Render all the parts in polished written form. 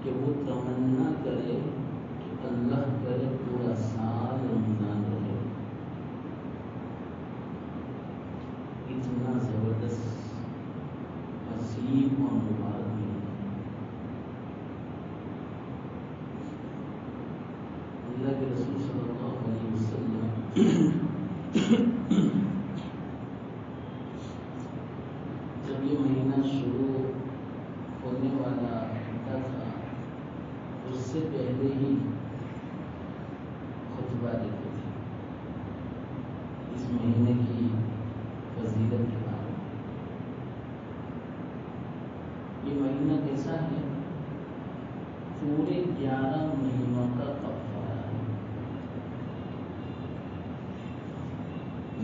کہ وہ تمنا کرے کہ اللہ کرے پورا سال رمضان رہے. اتنا زبردست عظیم اور مبارک مہینہ. اللہ کے رسول صلی اللہ علیہ وسلم جب یہ مہینہ شروع ہونے والا ہوتا تھا اس سے پہلے ہی خطبہ دیتے تھے اس مہینے کی فضیلت کے بارے میں. یہ مہینہ کیسا ہے؟ پورے 11 مہینوں کا کفارہ ہے.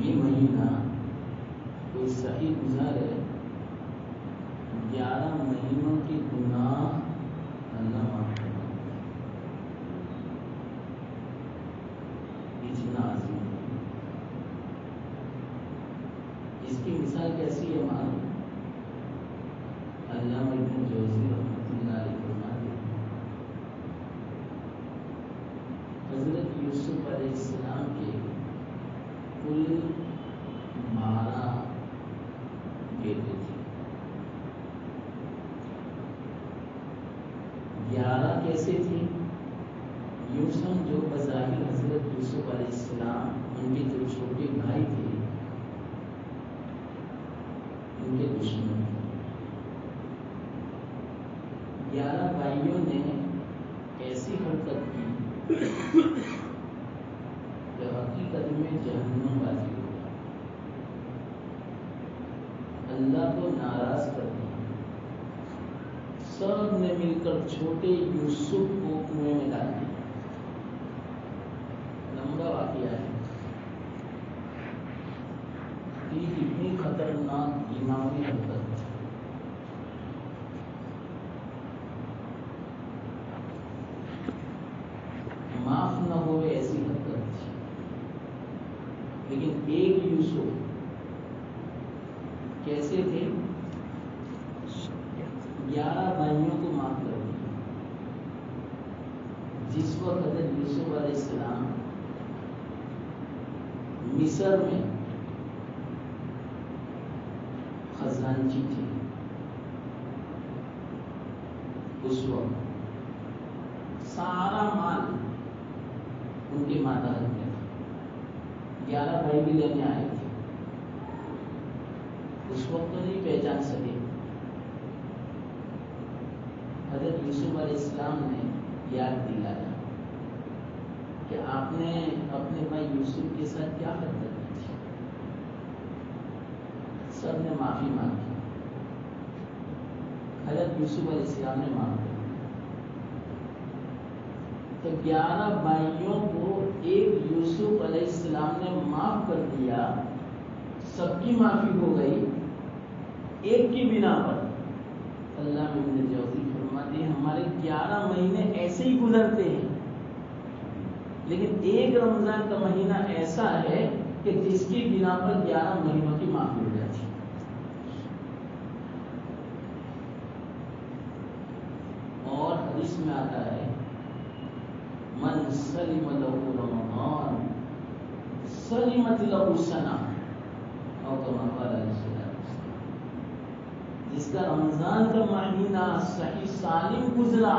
یہ مہینہ کوئی صحیح گزارے 11 مہینوں کے گناہ اللہ معاف کرتا ہے. اتنا عظیم ہے. اس کی مثال کیسی ہے معلوم؟ علامہ ابن جوزی رحمۃ اللہ علیہ فرماتے ہیں حضرت یوسف علیہ السلام کے کل 12 بیٹے تھے. 11 کیسے تھے؟ یوں سمجھو بظاہر حضرت یوسف علیہ السلام ان کے جو چھوٹے بھائی تھے ان کے دشمن تھے. 11 بھائیوں نے ایسی حرکت کی کہ حقیقت میں جہنم بازی ہو گیا. اللہ کو ناراض کر دیا. سب نے مل کر چھوٹے یوسف کو کنویں میں ڈال دیا. لمبا واقعہ ہے. یہ اتنی خطرناک دماغی حرکت ہے. معاف نہ ہوئے ایسی حرکت تھی. لیکن ایک یوسف کیسے تھے؟ 11 بھائیوں کو معاف کر دیا. جس وقت حضرت یوسف علیہ السلام مصر میں خزانچی تھے اس وقت سارا مال ان کے ماتحت میں تھا. 11 بھائی بھی لینے آئے تھے. اس وقت تو نہیں پہچان سکے. حضرت یوسف علیہ السلام نے یاد دلایا کہ آپ نے اپنے بھائی یوسف کے ساتھ کیا حرکت کی تھی. سب نے معافی مانگی. حضرت یوسف علیہ السلام نے معاف کر دیا. تو 11 بھائیوں کو ایک یوسف علیہ السلام نے معاف کر دیا. سب کی معافی ہو گئی ایک کی بنا پر. اللہ ابن جوزی فرماتے ہیں ہمارے 11 مہینے ایسے ہی گزرتے ہیں لیکن ایک رمضان کا مہینہ ایسا ہے کہ جس کی بنا پر 11 مہینوں کی معافی ہو جاتی ہے. اور حدیث میں آتا ہے من سلم له رمضان سلمت له سنہ اور کما قال علیہ السلام. جس کا رمضان کا مہینہ صحیح سالم گزرا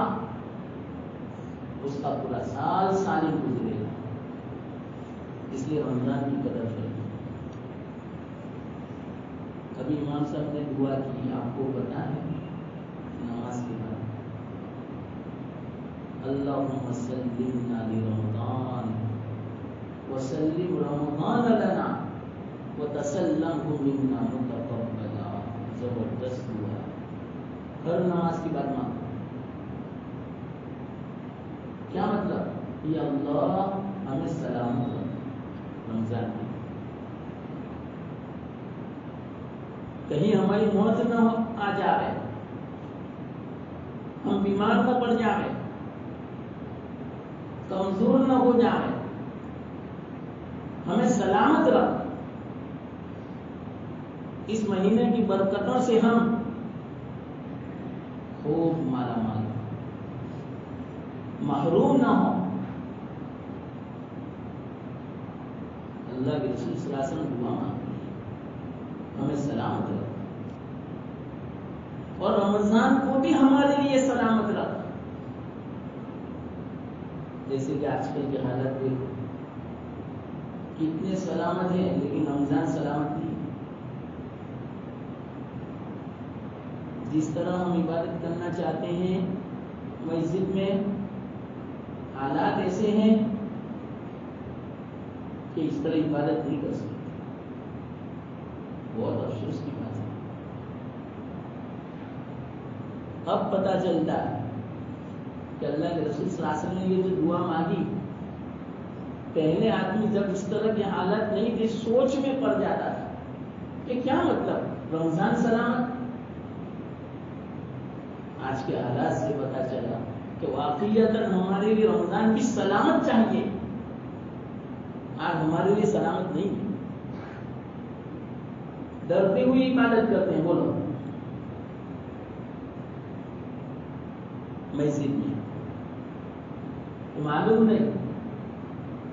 اس کا پورا سال سالم گزرے گا. اس لیے رمضان کی قدر کریں. کبھی امام صاحب نے دعا کی آپ کو پتا ہے نماز کے بعد اللہم سلمنا لرمضان وسلم رمضان لنا وتسلمہ منا متقبلا. زبردست دعا ہر نماز کی بعد مانگو. کیا مطلب؟ یا اللہ ہمیں سلامت رکھ رمضان میں. کہیں ہماری موت نہ آ جائے, ہم بیمار نہ پڑ جائیں, کمزور نہ ہو جائیں, ہمیں سلامت رکھ. اس مہینے کی برکتوں سے ہم خوب مالا مال. محروم نہ ہو. اللہ کے رسول صلی اللہ علیہ وسلم دعا مانگتے ہیں ہمیں سلامت رکھ، اور رمضان کو بھی ہمارے لیے سلامت رکھ. جیسے کہ آج کل کی حالت دیکھو، کتنے سلامت ہیں لیکن رمضان سلامت نہیں. جس طرح ہم عبادت کرنا چاہتے ہیں مسجد میں حالات ایسے ہیں کہ اس طرح عبادت نہیں کر سکتے. بہت افسوس کی بات ہے. اب پتہ چلتا ہے کہ اللہ کے رسول صلی اللہ علیہ وسلم نے یہ جو دعا مانگی، پہلے آدمی جب اس طرح کی حالت نہیں تھی سوچ میں پڑ جاتا تھا کہ کیا مطلب رمضان سلامت. آج کے حالات سے پتہ چلا کہ واقعیتاً ہمارے لیے رمضان بھی سلامت چاہیے، آج ہمارے لیے سلامت نہیں. ڈرتے ہوئے عبادت کرتے ہیں. بولو مسجد میں معلوم نہیں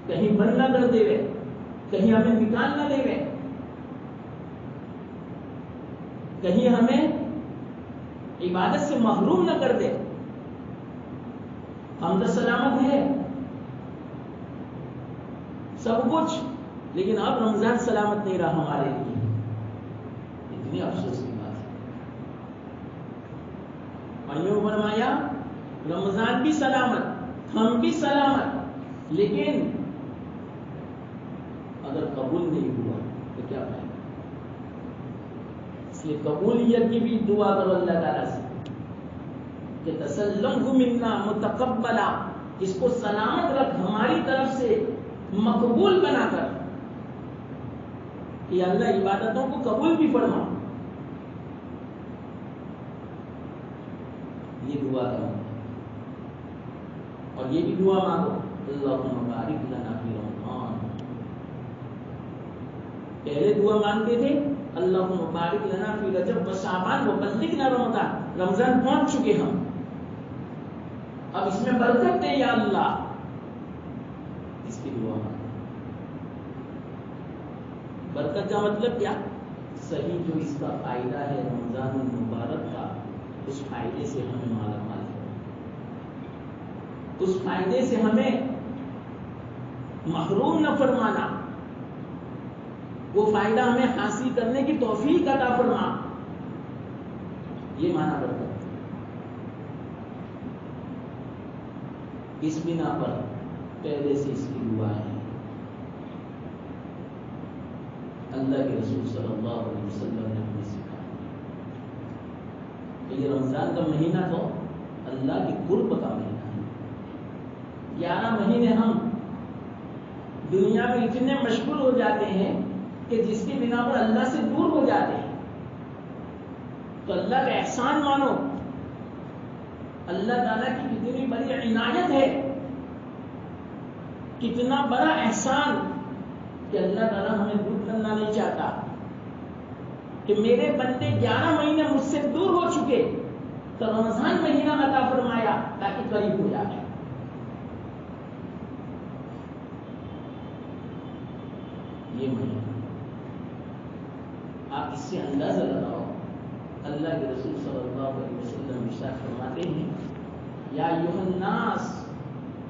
کہیں بند نہ کر دے وے، کہیں ہمیں نکال نہ دے وے، کہیں ہمیں عبادت سے محروم نہ کر دے. ہم تو سلامت ہے سب کچھ، لیکن اب رمضان سلامت نہیں رہا ہمارے لیے. اتنی افسوس کی بات ہے. بھائیوں فرمایا رمضان بھی سلامت، ہم بھی سلامت، لیکن اگر قبول نہیں ہوا تو کیا فائدہ. اس لیے قبولیت کی بھی دعا کرو اللہ تعالیٰ سے کہ تسلمہ منا متقبلا، اس کو سلامت رکھ ہماری طرف سے مقبول بنا کر، کہ اللہ عبادتوں کو قبول بھی فرما. یہ دعا کرو اور یہ بھی دعا مانگو اللہم بارک لنا فی رمضان. پہلے دعا مانگتے تھے اللہم بارک لنا فی رجب و شعبان وبلغنا رمضان. رمضان پہنچ چکے ہم، اب اس میں برکت دے یا اللہ. اس کی دعا مانگو. برکت کا مطلب کیا؟ صحیح جو اس کا فائدہ ہے رمضان المبارک کا، اس فائدے سے ہمیں مالا مال کرو، اس فائدے سے ہمیں محروم نہ فرمانا، وہ فائدہ ہمیں حاصل کرنے کی توفیق عطا فرما. یہ معنی برکت. اس بنا پر پہلے سے اس کی دعا ہے. اللہ کے رسول صلی اللہ علیہ وسلم نے ہمیں سکھایا کہ یہ رمضان کا مہینہ تو اللہ کے قرب کا مہینہ ہے. 11 مہینے ہم دنیا میں اتنے مشغول ہو جاتے ہیں کہ جس کی بنا پر اللہ سے دور ہو جاتے ہیں. تو اللہ کا احسان مانو، اللہ تعالیٰ کی کتنی بڑی عنایت ہے، کتنا بڑا احسان کہ اللہ تعالیٰ ہمیں دور کرنا نہیں چاہتا. کہ میرے بندے 11 مہینے مجھ سے دور ہو چکے تو رمضان مہینہ عطا فرمایا تاکہ قریب ہو جائے. یہ مہینہ آپ اس سے اندازہ لگاؤ. اللہ کے رسول صلی اللہ علیہ وسلم ارشاد فرماتے ہیں یا ایھا الناس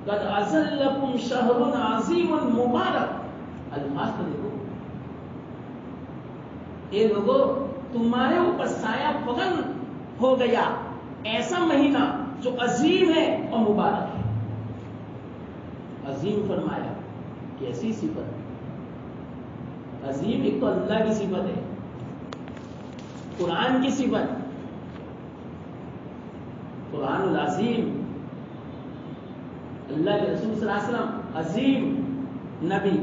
قد اظلکم شہر عظیم مبارک. الفاظ تو دیکھو، اے لوگو تمہارے اوپر سایہ فغن ہو گیا ایسا مہینہ جو عظیم ہے اور مبارک ہے. عظیم فرمایا کیسی صفت؟ عظیم ایک تو اللہ کی صفت ہے، قرآن کی صفت، قرآن العظیم. اللہ کے رسول صلی اللہ علیہ وسلم عظیم نبی،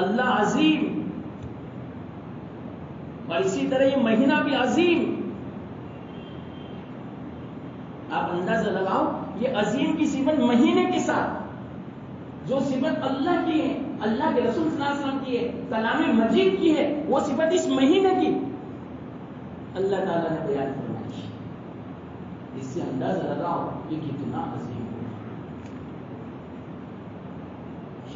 اللہ عظیم، اور اسی طرح یہ مہینہ بھی عظیم. آپ اندازہ لگاؤ یہ عظیم کی صفت مہینے کے ساتھ جو صفت اللہ کی ہے، اللہ کے رسول صلی اللہ علیہ وسلم کی ہے، کلام مجید کی ہے، وہ صفت اس مہینے کی اللہ تعالیٰ نے بیان فرمائی. اس سے اندازہ لگاؤ یہ کتنا عظیم ہے.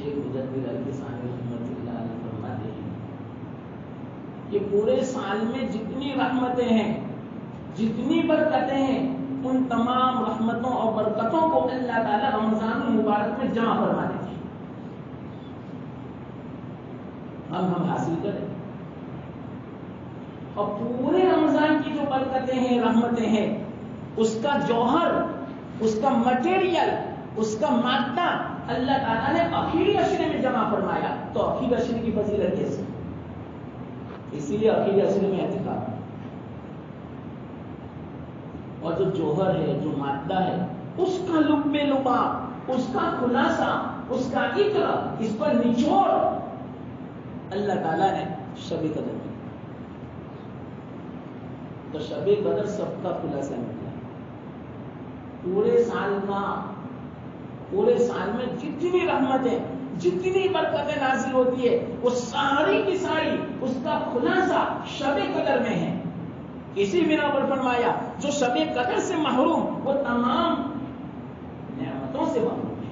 شیخ مجدد علی ثانی رحمۃ اللہ علیہ فرماتے ہیں کہ پورے سال میں جتنی رحمتیں ہیں، جتنی برکتیں ہیں، ان تمام رحمتوں اور برکتوں کو اللہ تعالیٰ رمضان المبارک میں جمع فرما دیتے ہیں. ہم حاصل کریں اور پورے رمضان کی جو برکتیں ہیں، رحمتیں ہیں، اس کا جوہر، اس کا مٹیریل، اس کا مادہ اللہ تعالیٰ نے آخری عشرے میں جمع فرمایا. تو آخری عشرے کی فضیلت کیسے؟ اسی لیے آخری عشرے میں اعتکاف. اور جو جوہر ہے، جو مادہ ہے، اس کا لب لباب، اس کا خلاصہ، اس کا اقرا، اس پر نچوڑ اللہ تعالیٰ نے شب قدر میں. تو شب قدر سب کا خلاصہ نکلا. پورے سال میں جتنی رحمتیں، جتنی برکتیں نازل ہوتی ہے، وہ ساری کی ساری اس کا خلاصہ شب قدر میں ہے. اسی بنا پر فرمایا جو شب قدر سے محروم وہ تمام نعمتوں سے محروم ہے.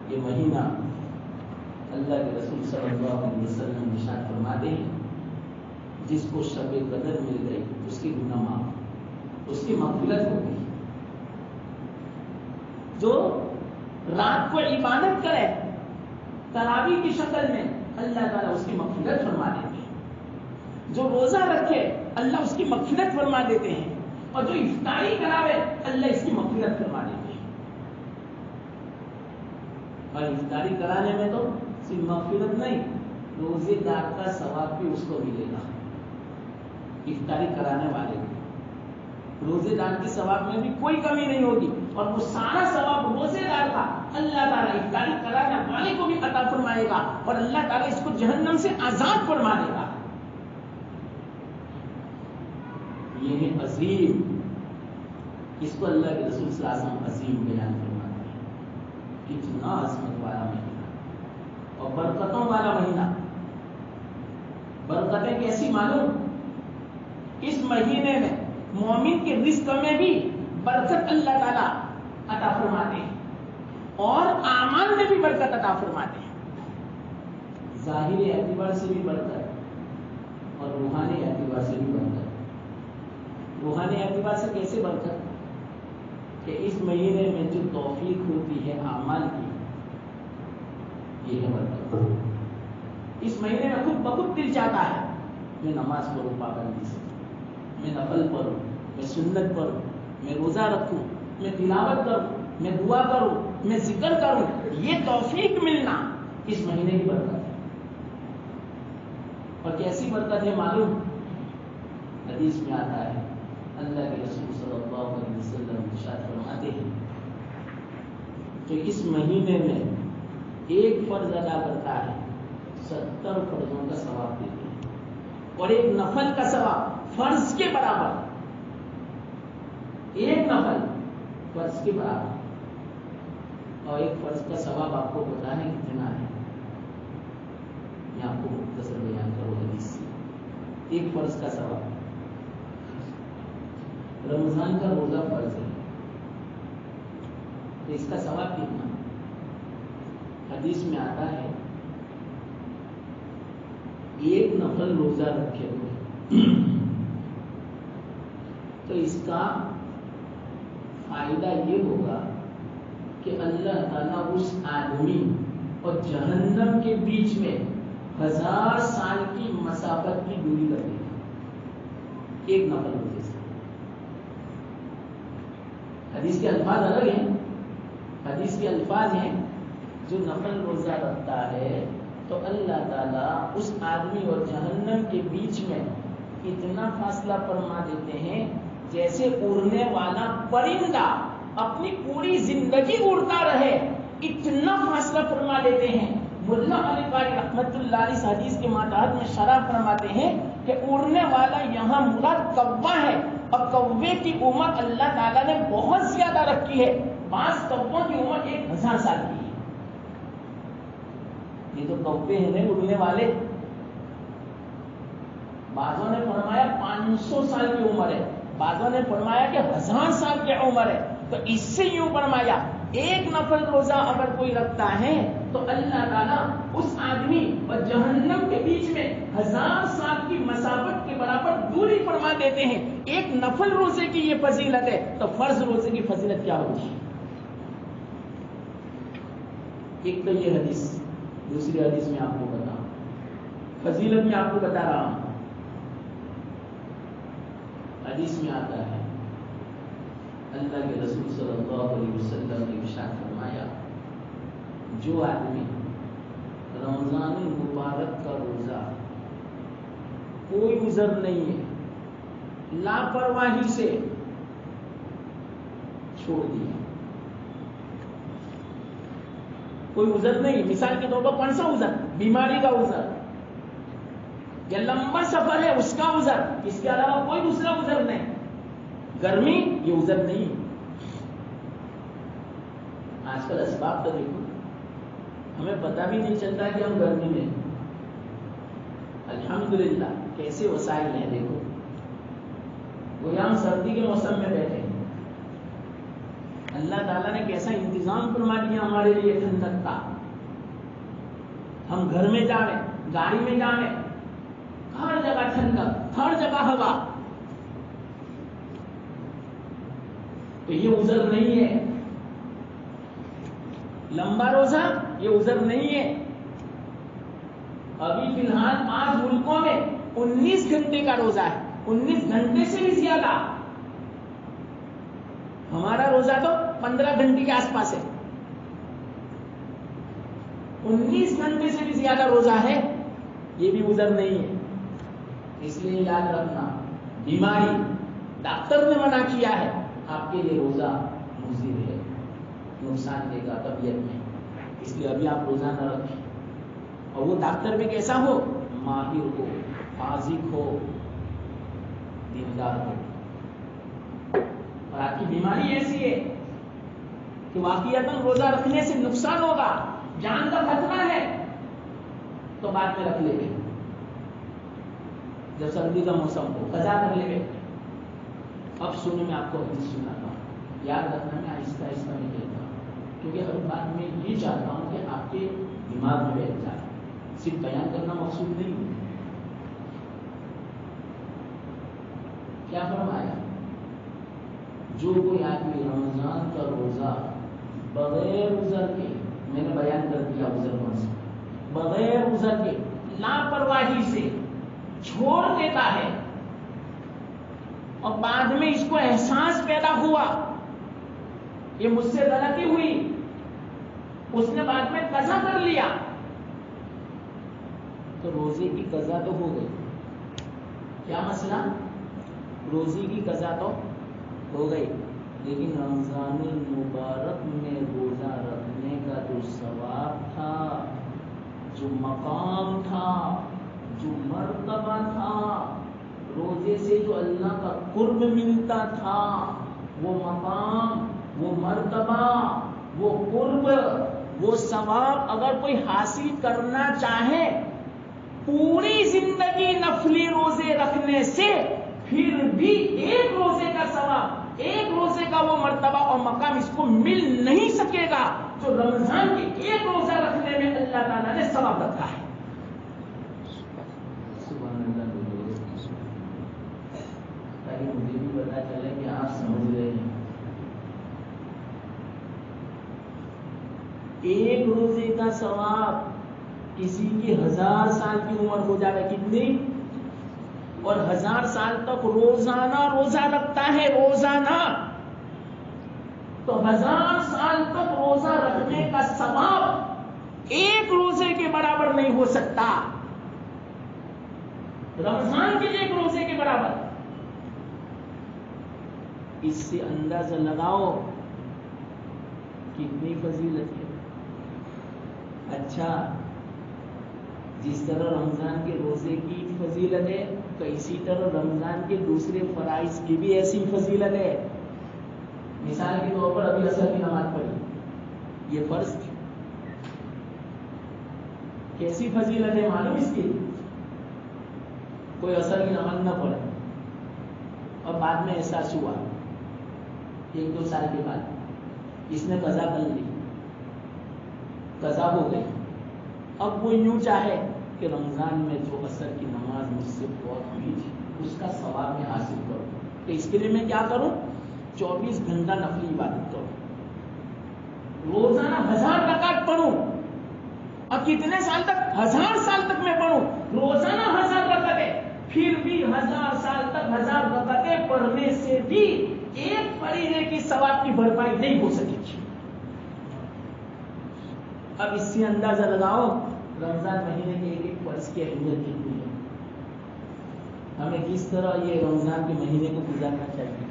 یہ مہینہ اللہ کے رسول صلی اللہ علیہ وسلم ارشاد فرماتے ہیں جس کو شب قدر مل گئی اس کی گناہ معاف، اس کی مغفرت ہو گئی. جو رات کو عبادت کرے تراویح کی شکل میں، اللہ تعالیٰ اس کی مغفرت فرما دیتے ہیں. جو روزہ رکھے اللہ اس کی مغفرت فرما دیتے ہیں. اور جو افطاری کراوے اللہ اس کی مغفرت فرما دیتے ہیں. اور افطاری کرانے میں تو صرف مغفرت نہیں، روزے دار کا ثواب بھی اس کو ملے گا. افطاری کرانے والے کو روزے دار کے ثواب میں بھی کوئی کمی نہیں ہوگی، اور وہ سارا ثواب روزے دار کا اللہ تعالیٰ افطاری کرانے والے کو بھی عطا فرمائے گا، اور اللہ تعالیٰ اس کو جہنم سے آزاد فرما دے گا. یہ ہے عظیم، اس کو اللہ کے رسول صلی اللہ علیہ وسلم عظیم بیان فرماتے ہیں. کتنا عظمت والا مہینہ اور برکتوں والا مہینہ. برکتیں کیسی معلوم؟ اس مہینے میں مومن کے رزق میں بھی برکت اللہ تعالیٰ عطا فرماتے ہیں اور اعمال میں بھی برکت عطا فرماتے ہیں. ظاہری اعتبار سے بھی برکت اور روحانی اعتبار سے بھی برکت. روحانی اعتبار سے کیسے برکت؟ کہ اس مہینے میں جو توفیق ہوتی ہے اعمال کی، یہ ہے برکت. اس مہینے میں خود بخود دل چاہتا ہے میں نماز پڑھوں پابندی سے، میں نفل پڑھوں، میں سنت پڑھوں، میں روزہ رکھوں، میں تلاوت کروں، میں دعا کروں، میں ذکر کروں. یہ توفیق ملنا اس مہینے کی برکت ہے. اور کیسی برکت ہے معلوم؟ حدیث میں آتا ہے اللہ کے رسول صلی اللہ علیہ وسلم ارشاد فرماتے ہیں کہ اس مہینے میں ایک فرض ادا کرتا ہے 70 فرضوں کا ثواب دیتے ہیں، اور ایک نفل کا ثواب فرض کے برابر. ایک نفل فرض کے برابر، اور ایک فرض کا ثواب آپ کو پتا ہے کتنا ہے؟ میں آپ کو مختصر بیان کروں حدیث سے. ایک فرض کا ثواب، رمضان کا روزہ فرض ہے تو اس کا ثواب کتنا؟ حدیث میں آتا ہے ایک نفل روزہ رکھے ہوئے تو اس کا فائدہ یہ ہوگا کہ اللہ تعالیٰ اس آدمی اور جہنم کے بیچ میں 1000 سال کی مسافت کی دوری کر دے گا ایک نفل روزے سے. حدیث کے الفاظ الگ ہیں. حدیث کے الفاظ ہیں جو نفل روزہ رکھتا ہے تو اللہ تعالیٰ اس آدمی اور جہنم کے بیچ میں اتنا فاصلہ فرما دیتے ہیں جیسے اڑنے والا پرندہ اپنی پوری زندگی اڑتا رہے، اتنا فاصلہ فرما دیتے ہیں. ملا علی قاری رحمت اللہ علیہ حدیث کے ماتحت میں شرح فرماتے ہیں کہ اڑنے والا یہاں مراد کوا ہے، اور کوے کی عمر اللہ تعالیٰ نے بہت زیادہ رکھی ہے. بعض کووں کی عمر 1000 سال کی ہے. یہ تو کوے ہیں نہیں اڑنے والے. بعضوں نے فرمایا 500 سال کی عمر ہے، بعضوں نے فرمایا کہ 1000 سال کی عمر ہے. تو اس سے یوں فرمایا ایک نفل روزہ اگر کوئی رکھتا ہے تو اللہ تعالیٰ اس آدمی اور جہنم کے بیچ میں 1000 سال کی مسافت کے برابر دوری فرما دیتے ہیں. ایک نفل روزے کی یہ فضیلت ہے تو فرض روزے کی فضیلت کیا ہوگی؟ ایک تو یہ حدیث، دوسری حدیث میں آپ کو بتاؤں، فضیلت میں آپ کو بتا رہا ہوں. حدیث میں آتا ہے اللہ کے رسول صلی اللہ علیہ وسلم نے ارشاد فرمایا، جو آدمی رمضان المبارک کا روزہ کوئی عذر نہیں ہے لاپرواہی سے چھوڑ دیا، کوئی عذر نہیں، مثال کے طور پر کون سا عذر؟ بیماری کا عذر یا لمبا سفر ہے اس کا عذر، اس کے علاوہ کوئی دوسرا عذر نہیں. گرمی یہ عذر نہیں. آج کل اسباب تو دیکھو، ہمیں پتہ بھی نہیں چلتا کہ ہم گرمی میں، الحمدللہ کیسے وسائل ہیں. دیکھو وہ ہم سردی کے موسم میں بیٹھے ہیں، اللہ تعالیٰ نے کیسا انتظام فرما دیا ہمارے لیے ٹھنڈک کا. ہم گھر میں جاویں، گاڑی میں جاویں، ہر جگہ ٹھنڈک، ہر جگہ ہوا. تو یہ عذر نہیں ہے. لمبا روزہ یہ عذر نہیں ہے. ابھی فی الحال 5 ملکوں میں 19 گھنٹے کا روزہ ہے، 19 گھنٹے سے بھی زیادہ. ہمارا روزہ تو 15 گھنٹے کے آس پاس ہے. 19 گھنٹے سے بھی زیادہ روزہ ہے، یہ بھی عذر نہیں ہے. اس لیے یاد رکھنا، بیماری ڈاکٹر نے منع کیا ہے، آپ کے لیے روزہ مضر ہے، نقصان دے گا طبیعت میں، اس لیے ابھی آپ روزہ نہ رکھیں. اور وہ ڈاکٹر بھی کیسا ہو؟ ماہر ہو، فاضق ہو، دیندار ہو. اور آپ کی بیماری ایسی ہے کہ واقعتاً روزہ رکھنے سے نقصان ہوگا، جان کا خطرہ ہے، تو بعد میں رکھ لے گے. جب سردی کا موسم ہو قضا کر لے گے. اب سنو، میں آپ کو حدیث سناتا ہوں، یاد رکھنا، میں آہستہ آہستہ میں کہتا ہوں، کیونکہ ہر بات میں یہ چاہتا ہوں کہ آپ کے دماغ میں بیٹھ جائے، صرف بیان کرنا مقصود نہیں ہے. کیا فرمایا؟ جو کوئی آدمی رمضان کا روزہ بغیر عذر کے، میں نے بیان کر دیا عذر کون سا، بغیر عذر کے لاپرواہی سے چھوڑ دیتا ہے، اور بعد میں اس کو احساس پیدا ہوا یہ مجھ سے غلطی ہوئی، اس نے بعد میں قضا کر لیا، تو روزے کی قضا تو ہو گئی. کیا مسئلہ؟ روزے کی قضا تو ہو گئی، لیکن رمضان المبارک میں روزہ رکھنے کا جو ثواب تھا، جو مقام تھا، جو مرتبہ تھا، روزے سے جو اللہ کا قرب ملتا تھا، وہ مقام، وہ مرتبہ، وہ قرب، وہ ثواب اگر کوئی حاصل کرنا چاہے پوری زندگی نفلی روزے رکھنے سے، پھر بھی ایک روزے کا ثواب، ایک روزے کا وہ مرتبہ اور مقام اس کو مل نہیں سکے گا جو رمضان کے ایک روزہ رکھنے میں اللہ تعالیٰ نے ثواب رکھا ہے. تاکہ مجھے بھی پتا چلے کہ آپ سمجھ رہے ہیں. ایک روزے کا ثواب کسی کی 1000 سال کی عمر ہو جائے، کتنی؟ اور 1000 سال تک روزانہ روزہ رکھتا ہے، روزانہ، تو 1000 سال تک روزہ رکھنے کا ثواب ایک روزے کے برابر نہیں ہو سکتا، رمضان کے ایک روزے کے برابر. اس سے اندازہ لگاؤ کتنی فضیلت ہے. اچھا، جس طرح رمضان کے روزے کی فضیلت ہے تو اسی طرح رمضان کے دوسرے فرائض کی بھی ایسی فضیلت ہے. مثال کے طور پر ابھی عصر کی نماز پڑھی، یہ فرض تھی، کیسی فضیلت ہے معلوم اس کی؟ کوئی عصر کی نماز نہ پڑھے اور بعد میں احساس ہوا 1-2 سال کے بعد اس نے قضا کر لی، قضا ہو گئی، اب وہ یوں چاہے کہ رمضان میں جو عصر کی نماز مجھ سے بہت ہوئی تھی اس کا ثواب میں حاصل کروں، تو اس کے لیے میں کیا کروں؟ 24 گھنٹہ نفلی عبادت کروں، روزانہ 1000 رکعت پڑھوں، اور کتنے سال تک؟ 1000 سال تک میں پڑھوں، روزانہ 1000 رکعتیں، پھر بھی 1000 سال تک 1000 رکعتیں پڑھنے سے بھی ایک فریضے کی ثواب کی بھرپائی نہیں ہو سکے گی۔ اب اس سے اندازہ لگاؤ رمضان مہینے کے ایک ایک فرض کی اہمیت کتنی ہے، ہمیں کس طرح یہ رمضان کے مہینے کو گزارنا چاہیے،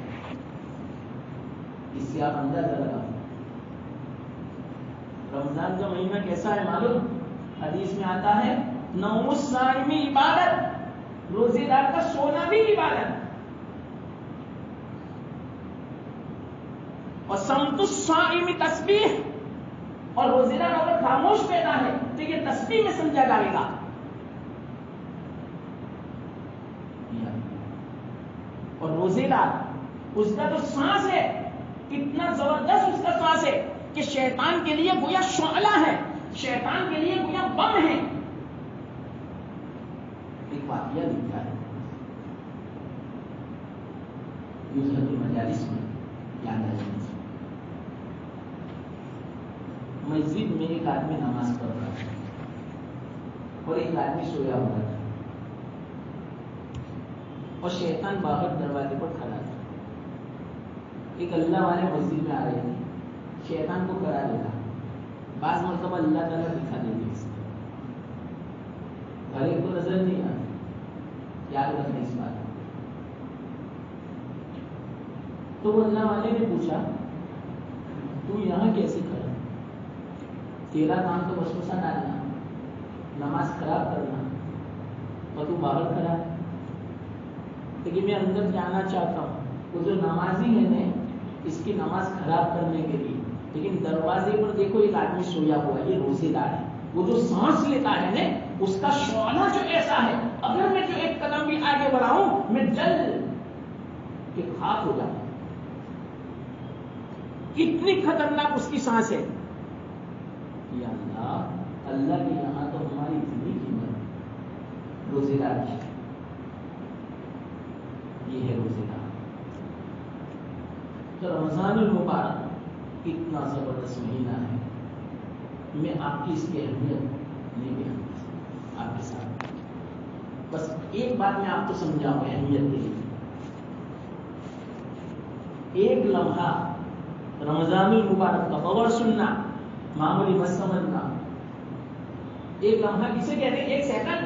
اس سے آپ اندازہ لگاؤ۔ رمضان کا مہینہ کیسا ہے معلوم؟ حدیث میں آتا ہے نوم الصائم عبادت، روزے دار کا سونا بھی عبادت، اور صمت الصائم تسبیح، اور روزے دار اگر خاموش بیٹھا ہے تو یہ تسبیح میں سمجھا جائے گا۔ اور روزے دار اس کا جو سانس ہے اتنا زبردست اس کا سانس ہے کہ شیطان کے لیے گویا شعلہ ہے، شیطان کے لیے گویا بم ہے۔ ایک واقعہ لکھا ہے نصرت المجالس میں، یاد ہے مسجد میں ایک آدمی نماز پڑھ رہا تھا اور ایک آدمی سویا ہوا تھا، اور شیطان باہر دروازے پر کھڑا تھا۔ ایک اللہ والے مسجد میں آ رہے تھے، شیطان کو کھڑا دیکھا، بعض مرتبہ اللہ تعالیٰ دکھا دیں گے، ہر ایک کو نظر نہیں آتی، یاد رکھنا اس بات۔ تو وہ اللہ والے نے پوچھا تو یہاں کیسے کھڑا؟ تیرا کام تو وسوسہ ڈالنا، نماز خراب کرنا، اور تو باہر کھڑا ہے۔ لیکن میں اندر جانا چاہتا ہوں، وہ جو نمازی ہے نا اس کی نماز خراب کرنے کے لیے، لیکن دروازے پر دیکھو ایک آدمی سویا ہوا ہے، یہ روزے دار ہے، وہ جو سانس لیتا ہے نا اس کا شعلہ جو ایسا ہے، اگر میں جو ایک قدم بھی آگے بڑھاؤں میں جل کے خاک ہو جاؤں، اتنی خطرناک اس کی سانس ہے۔ یا اللہ، اللہ کے یہاں تو ہماری اتنی قیمت روزے دار کی، یہ ہے روزے دار۔ تو رمضان المبارک اتنا زبردست مہینہ ہے، میں آپ کی اس کی اہمیت نہیں بیان کر سکتا آپ کے ساتھ، بس ایک بات میں آپ کو سمجھاؤں اہمیت کے لیے۔ ایک لمحہ رمضان المبارک کا غور سننا، معمولی مت سمجھنا، ایک لمحہ کسے کہتے ہیں؟ ایک سیکنڈ۔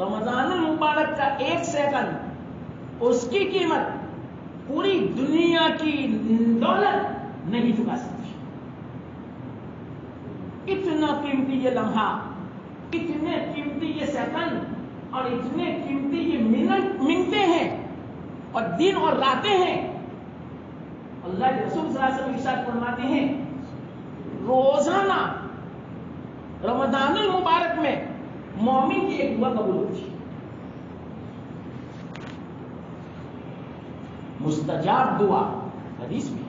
رمضان المبارک کا ایک سیکنڈ اس کی قیمت پوری دنیا کی دولت نہیں چکا سکتی۔ اتنا قیمتی یہ لمحہ، اتنے قیمتی یہ سیکنڈ، اور اتنے قیمتی یہ منٹیں ہیں اور دن اور راتیں ہیں۔ اللہ کے رسول صلی اللہ علیہ وسلم ارشاد فرماتے ہیں روزانہ رمضان المبارک میں مومن کی ایک دعا قبول ہوتی ہے، مستجاب دعا، حدیث میں۔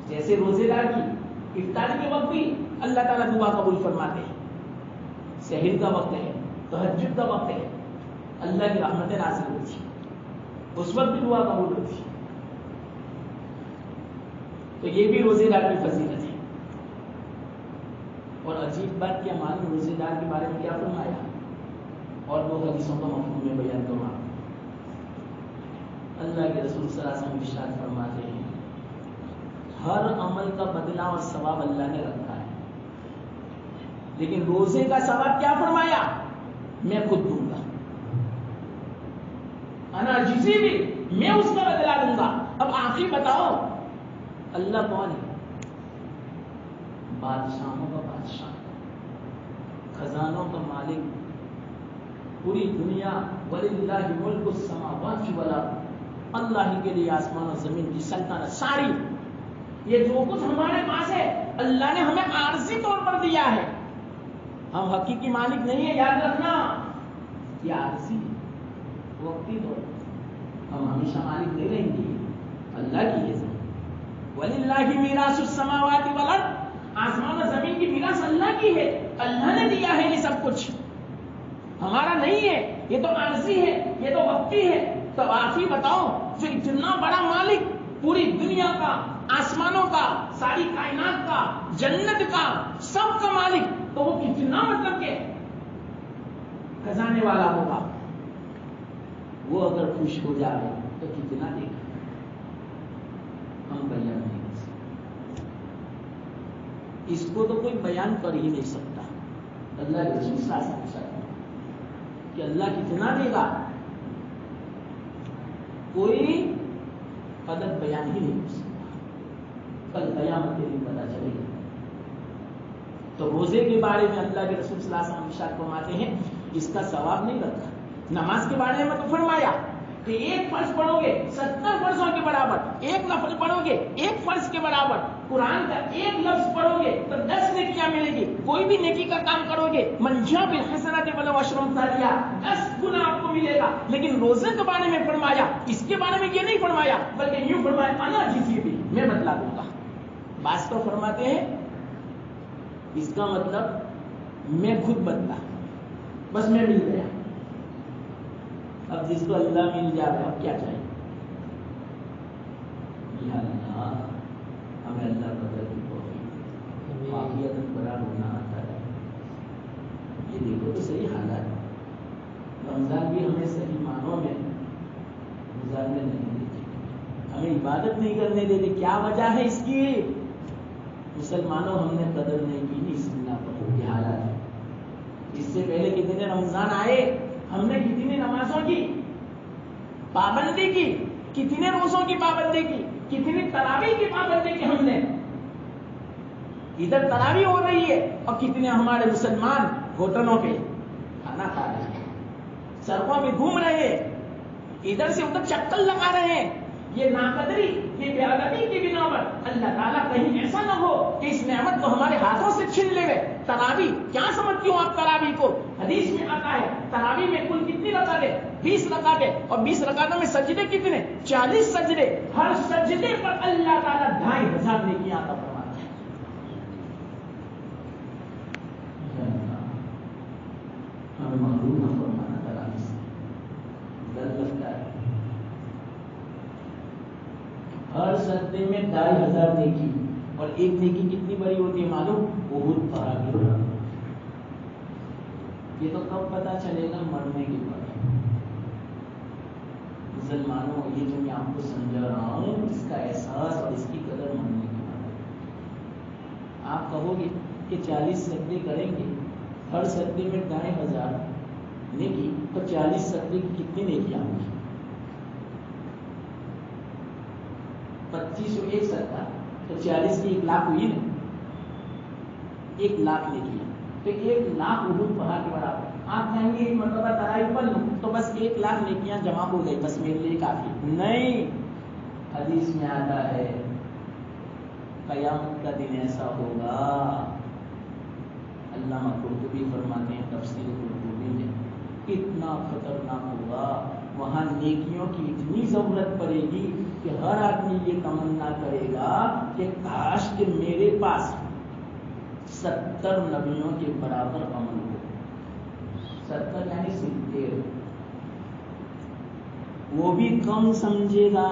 جیسے روزے دار کی افطاری کے وقت بھی اللہ تعالیٰ دعا قبول فرماتے ہیں، سحر کا وقت ہے، تہجد کا وقت ہے، اللہ کی رحمتیں نازل ہوتی ہیں، اس وقت بھی دعا قبول ہوتی ہے۔ تو یہ بھی روزے دار کی فضیلت ہے۔ اور عجیب بات کیا معلوم روزے دار کے بارے میں کیا فرمایا، اور وہ حدیثوں کا مفہوم میں بیان کروں آپ کو۔ اللہ کے رسول صلی اللہ علیہ وسلم ارشاد فرماتے ہیں ہر عمل کا بدلہ اور ثواب اللہ نے رکھا ہے، لیکن روزے کا ثواب کیا فرمایا؟ میں خود دوں گا، انا جسی بھی، میں اس کا بدلہ دوں گا۔ اب آخری بتاؤ اللہ کون ہے؟ بادشاہوں کا بادشاہ، خزانوں کا مالک، پوری دنیا، وَلِلَّهِ مُلْكُ السَّمَاوَاتِ وَالْأَرْضِ، اللہ ہی کے لیے آسمان اور زمین کی سلطنت ساری۔ یہ جو کچھ ہمارے پاس ہے اللہ نے ہمیں عارضی طور پر دیا ہے، ہم حقیقی مالک نہیں ہے، یاد رکھنا، یہ عارضی وقتی طور پر، ہم ہمیشہ مالک نہیں رہیں گے۔ اللہ کی ہے زمین. وَلِلَّهِ مِيرَاثُ السَّمَاوَاتِ وَالْأَرْضِ, آسمان اور زمین کی میراث اللہ کی ہے. اللہ نے دیا ہے یہ سب کچھ, ہمارا نہیں ہے. یہ تو عارضی ہے, یہ تو وقتی ہے. تو آپ ہی بتاؤ, جو اتنا بڑا مالک پوری دنیا کا, آسمانوں کا, ساری کائنات کا, جنت کا, سب کا مالک, تو وہ کتنا مطلب کہ خزانے والا ہوگا. وہ اگر خوش ہو جائے تو کتنا دے گا, ہم بیان نہیں کر سکتے. اس کو تو کوئی بیان کر ہی نہیں سکتا. اللہ کے رسول صلی اللہ علیہ وسلم کہ اللہ کتنا دے گا, کوئی عدد بیان ہی نہیں کر سکتا. کل قیامت کے دن پتہ چلے گا. تو روزے کے بارے میں اللہ کے رسول صلی اللہ علیہ وسلم ارشاد فرماتے ہیں اس کا ثواب نہیں رکھا. نماز کے بارے میں تو فرمایا کہ ایک فرض پڑھو گے 70 فرضوں کے برابر, ایک نفل پڑھو گے ایک فرض کے برابر, قرآن کا ایک لفظ پڑھو گے تو 10 نیکیاں ملے گی. کوئی بھی نیکی کا کام کرو گے منجا بالحسنۃ فلہ عشر امثالها, 10 گنا آپ کو ملے گا. لیکن روزے کے بارے میں فرمایا, اس کے بارے میں یہ نہیں فرمایا, بلکہ یوں فرمایا انا جزی بھی, میں بتلا دوں گا. بعض تو فرماتے ہیں اس کا مطلب میں خود بدلا, بس میں مل گیا. اب جس کو اللہ مل جائے اب کیا چاہیے. یا اللہ ہمیں اللہ بدل کی توفیق, واقعیت بڑا ہونا آتا ہے. یہ دیکھو تو صحیح حالات, رمضان بھی ہمیں صحیح معنوں میں گزارنے نہیں دیتے, ہمیں عبادت نہیں کرنے دیتے. کیا وجہ ہے اس کی؟ مسلمانوں ہم نے قدر نہیں کی اس بنا پر. یہ حالات ہے. اس سے پہلے کتنے رمضان آئے, ہم نے کتنی نمازوں کی پابندی کی, کتنے روزوں کی پابندی کی, کتنی تراویح کی پابندی کی. ہم نے ادھر تراویح ہو رہی ہے اور کتنے ہمارے مسلمان ہوٹلوں پہ کھانا کھا رہے ہیں, سڑکوں میں گھوم رہے ہیں, ادھر سے ادھر چکر لگا رہے ہیں. یہ ناقدری, یہ بے ادبی کی بنا پر اللہ تعالیٰ کہیں ایسا نہ ہو کہ اس نعمت کو ہمارے ہاتھوں سے چھین لے. تراویح کیا سمجھتی ہوں آپ تراویح کو؟ حدیث میں آتا ہے تراویح میں کل کتنی رکعتیں, 20 رکعتیں, اور 20 رکعتوں میں سجدے کتنے, 40 سجدے. ہر سجدے پر اللہ تعالیٰ 2500 نیکیاں عطا فرماتا ہے. ہمیں محروم نہ فرمانا تراویح سے, ڈر لگتا ہے. ہر سجدے میں 2500 نیکی, اور ایک نیکی کتنی بڑی ہوتی ہے معلوم؟ بہت پہاڑ کی برابر. یہ تو کب پتا چلے گا؟ مرنے کے بعد. مسلمانوں یہ جو میں آپ کو سمجھا رہا ہوں اس کا احساس اور اس کی قدر مرنے کے بعد. آپ کہو گے کہ 40 سجدے کریں گے, ہر سجدے میں 2500 نیکی, تو 40 سجدے کی کتنی نیکیاں ہوں گی؟ 25 اور 1 سجدہ تو 40 کی 1 لاکھ ہوئی نا, 1 لاکھ نیکیاں. تو 1 لاکھ احد پہاڑ کے برابر. آپ کہیں گے ایک مرتبہ تراویح پڑھ لوں تو بس 1 لاکھ نیکیاں جمع ہو گئی, بس میرے لیے کافی نہیں. حدیث میں آتا ہے قیامت کا دن ایسا ہوگا, علامہ قرطبی فرماتے ہیں تفسیر قرطبی میں, اتنا خطرناک ہوگا, وہاں نیکیوں کی اتنی ضرورت پڑے گی کہ ہر آدمی یہ تمنا کرے گا کہ کاش کہ میرے پاس 70 نبیوں کے برابر عمل ہو. 70 یعنی 70, وہ بھی کم سمجھے گا.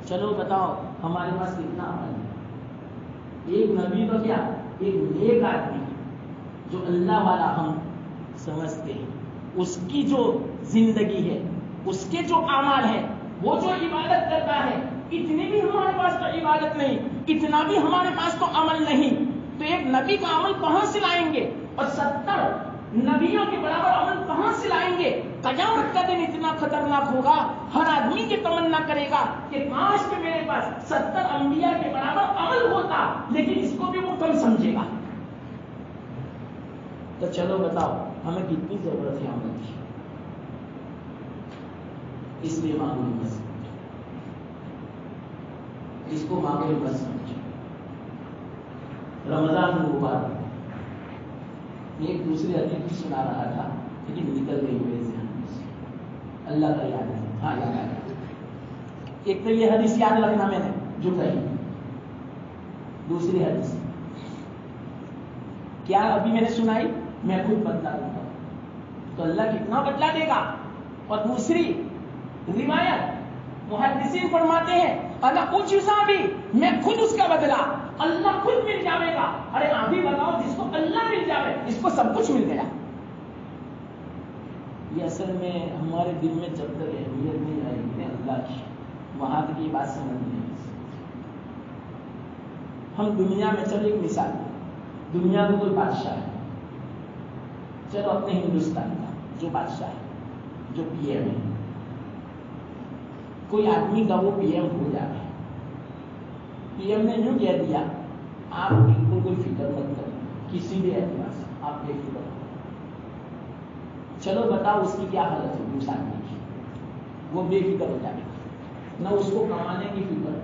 چلو بتاؤ ہمارے پاس کتنا عمل ہے؟ ایک نبی تو کیا, ایک نیک آدمی جو اللہ والا ہم سمجھتے ہیں, اس کی جو زندگی ہے, اس کے جو اعمال ہیں, وہ جو عبادت کرتا ہے, اتنی بھی ہمارے پاس تو عبادت نہیں, اتنا بھی ہمارے پاس تو عمل نہیں. تو ایک نبی کا عمل کہاں سے لائیں گے, اور 70 نبیوں کے برابر عمل کہاں سے لائیں گے؟ قیامت کا دن اتنا خطرناک ہوگا, ہر آدمی یہ تمنا کرے گا کہ کاش کہ میرے پاس 70 انبیاء کے برابر عمل ہوتا, لیکن اس کو بھی وہ کم سمجھے گا. تو چلو بتاؤ ہمیں کتنی ضرورت ہے عمل کی؟ اس لیے معمولی مت سمجھو, اس کو معمولی مت سمجھو. رمضان المبارک ایک دوسرے حدیث سنا رہا تھا لیکن نکل گئی میرے ذہن میں سے, اللہ کا یاد ہے. ہاں یاد آ گیا. ایک تو یہ حدیث یاد رکھنا میں نے جو کہی، دوسری حدیث کیا ابھی میں نے سنائی، میں خود بدلا دوں گا، تو اللہ کتنا بدلا دے گا. اور دوسری روایت محدثین فرماتے ہیں اللہ اجزا بھی، میں خود اس کا بدلا، اللہ خود مل جاوے گا. ارے آپ بھی بتاؤ، جس کو اللہ مل جاوے اس کو سب کچھ مل گیا. یہ اصل میں ہمارے دل میں جب تک اہمیت نہیں آئے گی اللہ کی، وہاں تک یہ بات سمجھ نہیں آئی. ہم دنیا میں، چلو ایک مثال، دنیا میں کوئی بادشاہ ہے، چلو اپنے ہندوستان کا جو بادشاہ ہے، جو پی ایم ہے، کوئی آدمی کا وہ پی ایم ہو جائے، پی ایم نے یوں کہہ دیا آپ بالکل کوئی فکر مت کریں کسی بھی اعتبار سے، آپ بے فکر ہو. چلو بتاؤ اس کی کیا حالت ہوگی اس آدمی کی؟ وہ بے فکر ہو جائے گا، نہ اس کو کمانے کی فکر،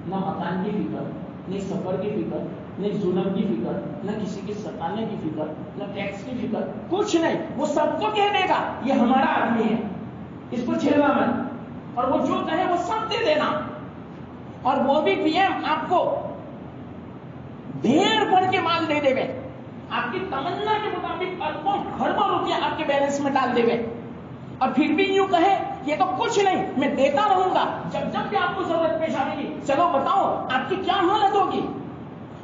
نہ مکان کی فکر، نہ سفر کی فکر، نہ ظلم کی فکر، نہ کسی کے ستانے کی فکر، نہ ٹیکس کی فکر، کچھ نہیں. وہ سب کو کہہ دے گا یہ ہمارا آدمی ہے، اس کو چھیڑنا مت، اور وہ جو کہے وہ سب دے دینا. اور وہ بھی پی ایم آپ کو ڈھیر بھر کے مال دے دے گے، آپ کی تمنا کے مطابق اربوں کروڑوں روپیہ آپ کے بیلنس میں ڈال دے گے، اور پھر بھی یوں کہے یہ تو کچھ نہیں، میں دیتا رہوں گا جب جب بھی آپ کو ضرورت پیش آئے گی. چلو بتاؤ آپ کی کیا حالت ہوگی؟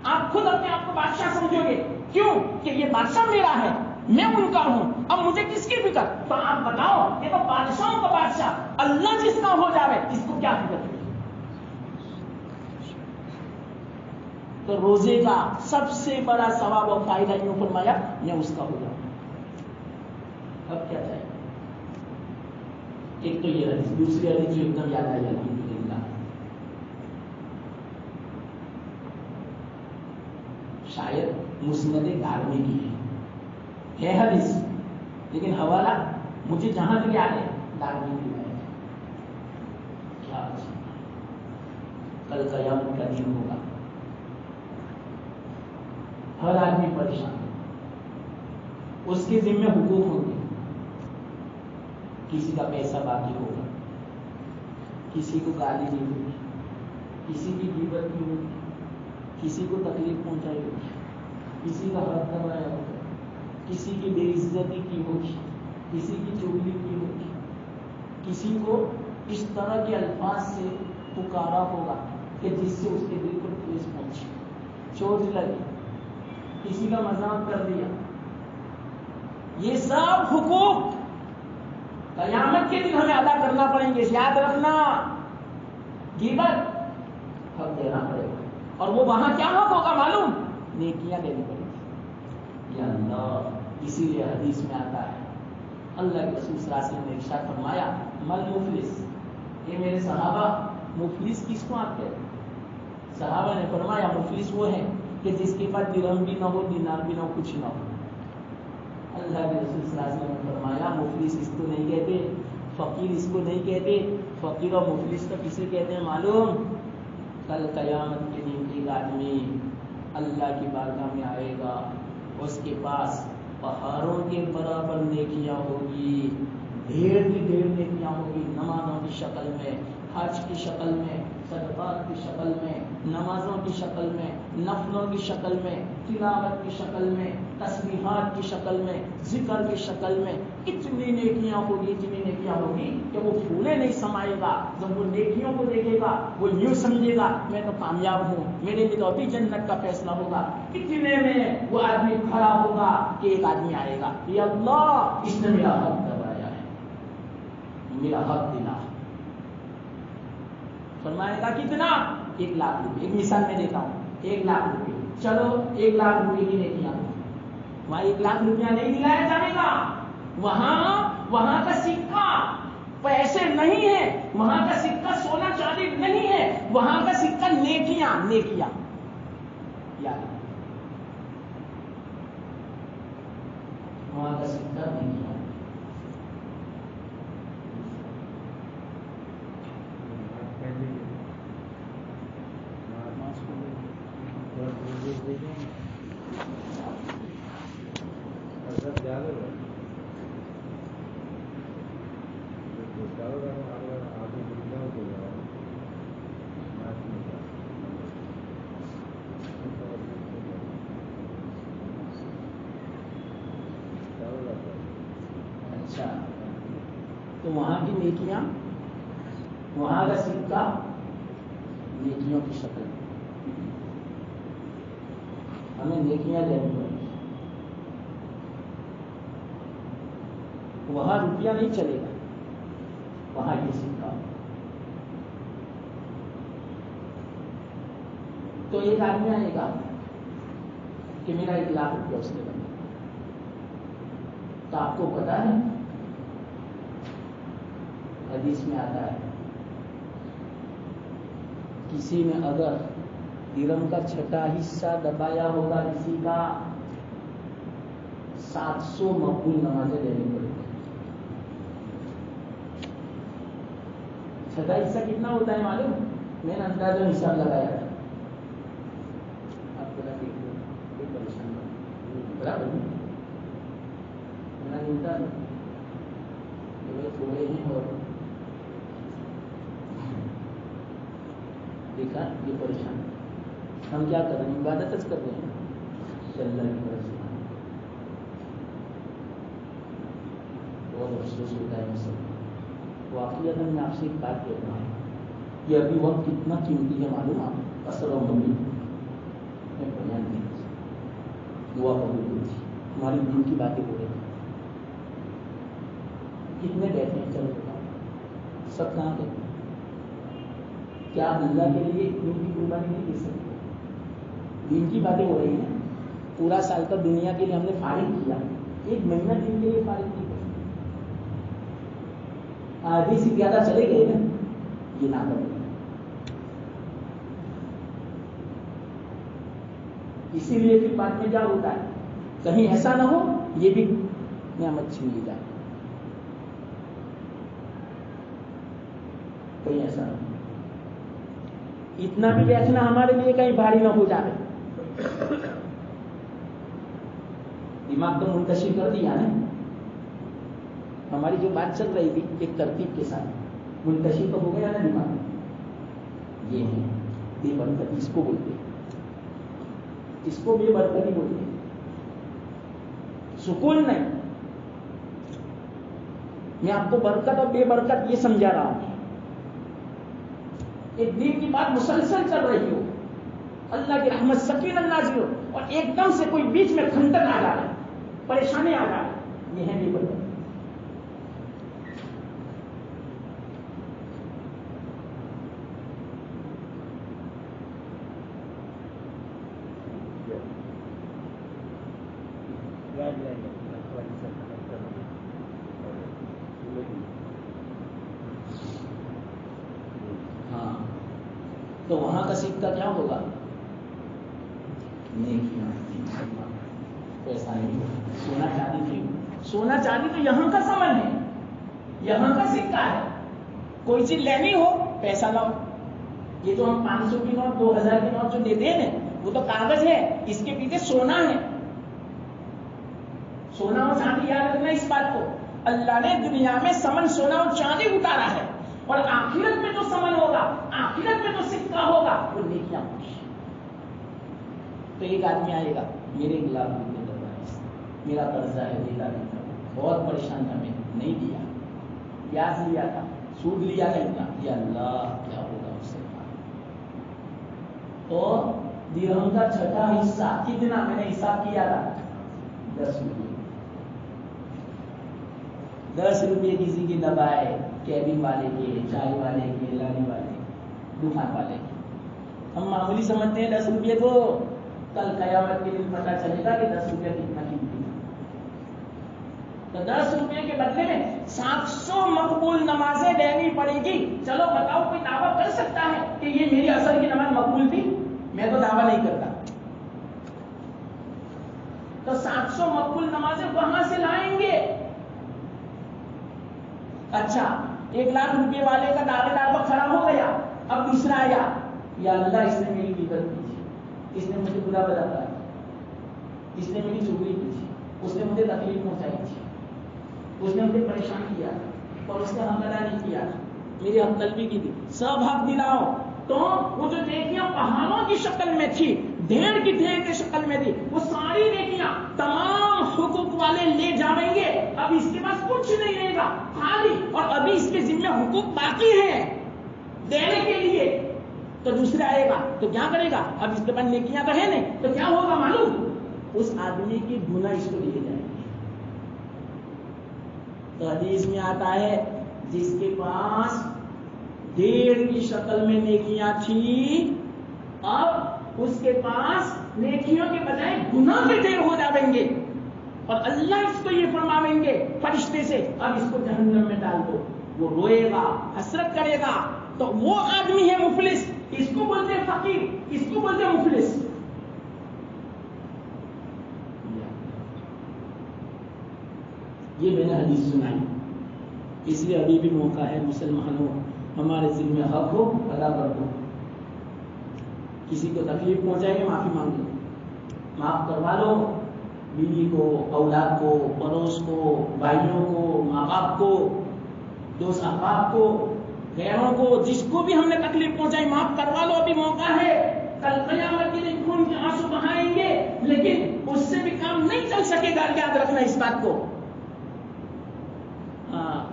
آپ خود اپنے آپ کو بادشاہ سمجھو گے، کیوں کہ یہ بادشاہ میرا ہے، میں ان کا ہوں، اب مجھے کس کی فکر؟ تو آپ بتاؤ یہ تو بادشاہوں کا بادشاہ اللہ جس کا ہو جاوے اس کو کیا فکر ہے؟ تو روزے کا سب سے بڑا ثواب اور فائدہ یوں فرمایا میں اس کا ہو جاؤں. اب کیا چاہیے؟ ایک تو یہ حدیث، دوسری حدیث جو ایک دم یاد آئی الحمدللہ، شاید مسند دارمی کی ہے حدیث، لیکن حوالہ مجھے جہاں تک یاد ہے دارمی کی ہے. کیا کل قیامت کا دن ہوگا، ہر آدمی پریشان ہے، اس کے ذمہ حقوق ہوں گے، کسی کا پیسہ باقی ہوگا، کسی کو گالی دی ہوگی، کسی کی غیبت کی ہوگی، کسی کو تکلیف پہنچائی ہوگی، کسی کا حق دبایا ہوگا، کسی کی بے عزتی کی ہوگی، کسی کی چغلی کی ہوگی، کسی کو اس طرح کے الفاظ سے پکارا ہوگا کہ جس سے اس کے دل کو ٹھیس پہنچی، چوٹ لگی، کسی کا مذاق کر دیا. یہ سب حقوق قیامت کے دن ہمیں ادا کرنا پڑیں گے. یاد رکھنا غیبت حق دینا پڑے گا، اور وہ وہاں کیا حق ہوگا معلوم؟ نیکیاں دینی پڑیں گی. یا اللہ، اسی لیے حدیث میں آتا ہے اللہ کے رسول صلی اللہ علیہ وسلم نے ارشاد فرمایا مل مفلس، یہ میرے صحابہ مفلس کس کو آپ کہتے ہیں؟ صحابہ نے فرمایا مفلس وہ ہے کہ جس کے پاس درہم بھی نہ ہو، دینار بھی نہ ہو، کچھ نہ ہو. اللہ کے رسول صلی اللہ علیہ وسلم نے فرمایا مفلس اس کو نہیں کہتے، فقیر اس کو نہیں کہتے. فقیر اور مفلس تو کسے کہتے ہیں معلوم؟ کل قیامت کے دن ایک آدمی اللہ کی بارگاہ میں آئے گا، اس کے پاس پہاڑوں کے برابر نیکیاں ہوگی، ڈھیر کی ڈھیر نیکیاں ہوگی، نمازوں کی شکل میں، حج کی شکل میں، صدقات کی شکل میں، نمازوں کی شکل میں، نفلوں کی شکل میں، تلاوت کی شکل میں، تسبیحات کی شکل میں، ذکر کی شکل میں. اتنی نیکیاں ہوگی، اتنی نیکیاں ہوگی کہ وہ پھولے نہیں سمائے گا. جب وہ نیکیوں کو دیکھے گا وہ یوں سمجھے گا میں تو کامیاب ہوں، میرے لیے تو ابھی جنت کا فیصلہ ہوگا. اتنے میں وہ آدمی کھڑا ہوگا کہ ایک آدمی آئے گا، یا اللہ اس نے میرا حق دبایا ہے، میرا حق دلا. فرمائے گا کتنا؟ 1,00,000 روپے. ایک مثال میں دیتا ہوں، 1,00,000 روپے. چلو 1,00,000 روپے کی نیکیاں، وہاں 1,00,000 روپیہ نہیں دلایا جائے گا. وہاں کا سکہ پیسے نہیں ہے، وہاں کا سکہ سونا چاندی نہیں ہے، وہاں کا سکہ نیکیاں. یاد وہاں کا سکہ نیکیاں. تو وہاں کی نیکیاں، وہاں کا سکہ نیکیوں کی شکل ہے. ہمیں نیکیاں لینی پڑیں گی. وہاں روپیہ نہیں چلے گا، وہاں یہ سکہ. تو ایک آدمی آئے گا کہ میرا 1 لاکھ روپیہ اس نے بنا. تو آپ کو پتا ہے حدیث میں آتا ہے کسی نے اگر درہم کا 6واں حصہ دبایا ہوگا کسی کا 700 مقبول نمازیں دینی پڑے گی. 6واں حصہ کتنا ہوتا ہے معلوم؟ میں نے اندازہ حساب لگایا تھا. آپ بتا دیکھ کوئی پریشان برابر میرا ملتا ہے تھوڑے ہیں اور دیکھا یہ پریشان. ہم کیا کر رہے ہیں؟ عبادت کر رہے ہیں. اللہ کی پریشان بہت افسوس ہوتا ہے مسلمان. واقعات میں آپ سے ایک بات کہتا ہوں، یہ ابھی وقت کتنا قیمتی ہے معلوم آپ؟ اثر و مبی میں بیان دی دعا قبول تھی. ہماری دین کی باتیں ہو رہی ہیں. کتنے بیٹھے ہیں؟ چلو بتاؤ سب کہاں گئے؟ کیا اللہ کے لیے دین کی قربانی نہیں دے سکتے؟ دین کی باتیں ہو رہی ہیں. پورا سال کا دنیا کے لیے ہم نے فارغ کیا، 1 مہینہ دین کے لیے فارغ نہیں کر سکتے. آدھی سے زیادہ چلے گئے نا، یہ نہ کریں. اسی لیے پھر بعد میں کیا ہوتا ہے، کہیں ایسا نہ ہو یہ بھی نعمت چھین لی جائے. کہیں ایسا نہ ہو. اتنا بھی بیٹھنا ہمارے لیے کہیں بھاری نہ ہو جائے. دماغ تو منتشر کر دیا نا. ہماری جو بات چل رہی تھی ایک ترتیب کے ساتھ منتشر تو ہو گیا نا دماغ. یہ ہے بے برکتی، اس کو بولتے ہیں، اس کو بے برکتی بولتے ہیں. سکون نہیں. میں آپ کو برکت اور بے برکت یہ سمجھا رہا ہوں. ایک دین کی بات مسلسل چل رہی ہو، اللہ کی رحمت سکینت نازل ہو، اور ایک دم سے کوئی بیچ میں کھنڈن آ جائے، پریشانی آ جائے، یہ ہے بے برکت. ہاں تو وہاں کا سکہ کیا ہوگا؟ نیکیاں. پیسہ نہیں ہوگا. سونا چاندی نہیں. سونا چاندی تو یہاں کا سامان ہے، یہاں کا سکہ ہے. کوئی چیز لینی ہو پیسہ لاؤ. یہ جو ہم 500 کی نوٹ 2000 کی نوٹ جو دیتے ہیں نا، وہ تو کاغذ ہے، اس کے پیچھے سونا ہے. سونا اور چاندی یاد رکھنا اس بات کو. اللہ نے دنیا میں سمن سونا اور چاندی اتارا ہے، اور آخرت میں جو سمن ہوگا، آخرت میں جو سکہ ہوگا وہ نیکیاں ہوگی. تو ایک آدمی آئے گا، میرے 1 لاکھ روپے دبائے، میرا قرضہ ہے، دیتا نہیں تھا، بہت پریشان تھا، میں نہیں دیا، بیاج لیا تھا، سود لیا تھا اتنا. یا اللہ کیا ہوگا اس سے؟ تو درہم کا 6واں حصہ کتنا؟ میں نے حساب کیا تھا 10 روپے. 10 روپے کسی کی دبائے، کیبن والے کے، چائے والے کے، لانے والے کے، دکان والے کے. ہم معمولی سمجھتے ہیں 10 روپے کو. کل قیامت کے دن پتا چلے گا کہ 10 روپے کتنا قیمتی ہے. تو 10 روپے کے بدلے میں 700 مقبول نمازیں دینی پڑے گی. چلو بتاؤ کوئی دعویٰ کر سکتا ہے کہ یہ میری اثر کی نماز مقبول تھی؟ میں تو دعویٰ نہیں کرتا. تو 700 مقبول نمازیں کہاں سے لائیں گے؟ اچھا 1 لاکھ روپے والے کا دعوے دار پر کھڑا ہو گیا. اب دوسرا آیا، یا اللہ اس نے میری غیبت کی تھی، اس نے مجھے برا بلا کہا، اس نے میری چغلی کی تھی، اس نے مجھے تکلیف پہنچائی تھی، اس نے مجھے پریشان کیا اور اس نے حق ادا نہیں کیا، میری حق طلبی کی تھی، سب حق دلاؤ. تو وہ جو نیکیاں پہاڑوں کی شکل میں تھی، ڈھیر کی ڈھیر کی شکل میں تھی، وہ ساری نیکیاں تمام حقوق والے لے جائیں گے. اب اس کے پاس کچھ نہیں رہے گا، خالی. اور کے ذمہ حقوق باقی ہیں دینے کے لیے، تو دوسرا آئے گا تو کیا کرے گا؟ اب اس کے بعد نیکیاں تو ہے نہیں، تو کیا ہوگا معلوم؟ اس آدمی کی گناہ اس کو لیے جائیں گے۔ تو حدیث میں آتا ہے جس کے پاس ڈھیر کی شکل میں نیکیاں تھیں، اب اس کے پاس نیکیوں کے بجائے گناہ کے ڈھیر ہو جائیں گے، اور اللہ اس کو یہ فرمائیں گے فرشتے سے اب اس کو جہنم میں ڈال دو۔ وہ روئے گا، حسرت کرے گا، تو وہ آدمی ہے مفلس، اس کو بولتے ہیں فقیر، اس کو بولتے ہیں مفلس۔ یہ میں نے حدیث سنائی، اس لیے ابھی بھی موقع ہے مسلمانوں، ہمارے ذمہ حق ہو ادا کر دو۔ کسی کو تکلیف پہنچائے گا معافی مانگ لو، معاف کروا لو، بیوی کو، اولاد کو، پڑوس کو، بھائیوں کو، ماں باپ کو، دوست احباب کو، غیروں کو، جس کو بھی ہم نے تکلیف پہنچائی معاف کروا لو، ابھی موقع ہے۔ کل قیامت کے دن خون کے آنسو بہائیں گے، لیکن اس سے بھی کام نہیں چل سکے گا، یاد رکھنا اس بات کو۔ ہاں